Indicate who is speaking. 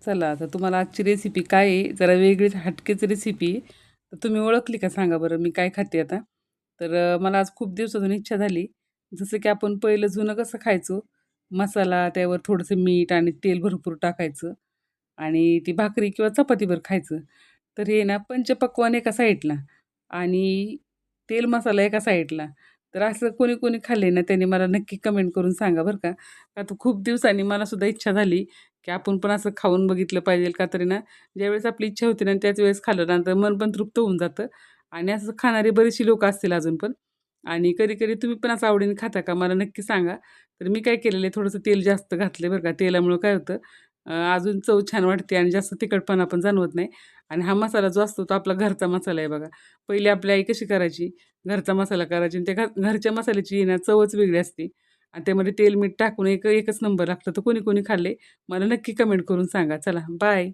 Speaker 1: चला आता तुम्हाला आजची रेसिपी काय आहे? जरा वेगळीच हटकेच रेसिपी आहे. तर तुम्ही ओळखली का सांगा बरं मी काय खाते आता? तर मला आज खूप दिवसातून इच्छा झाली. जसं की आपण पहिलं जुनं कसं खायचो, मसाला, त्यावर थोडंसं मीठ आणि तेल भरपूर टाकायचं आणि ती भाकरी किंवा चपातीवर खायचं. तर हे ना पंचपक्वान्न एका साईडला आणि तेल मसाला एका साईडला. तर असं कोणी-कोणी खाल्ले ना, त्यांनी मला नक्की कमेंट करून सांगा बरं का. का तर खूप दिवसांनी मला सुद्धा इच्छा झाली की आपण पण असं खाऊन बघितलं पाहिजे का तरी ना, ज्यावेळेस आपली इच्छा होते ना, त्याच वेळेस खाल्लं ना, तर मन पण तृप्त होऊन जातं आणि असं खाणारी बरीचशी लोकं असतील अजून पण आणि कधी-कधी तुम्ही पण असं आवडीने खाता का? मला नक्की सांगा. तर मी काय केलेलं आहे, थोडंसं तेल जास्त घातलं बरं का. तेलामुळं काय होतं अजून चव छान वाटते आणि जास्त तिखटपणा पण जाणवत नाही आणि हा मसाला जो असतो तो आपला घरचा मसाला आहे बघा. पहिली आपली आई कशी करायची? घरचा मसाला करायची आणि त्या घरच्या मसाल्याची आहे ना चवच वेगळी असते आणि त्यामध्ये तेल, मीठ टाकून एकच नंबर लागतं. तर कोणी-कोणी खाल्ले? मला नक्की कमेंट करून सांगा. चला बाय.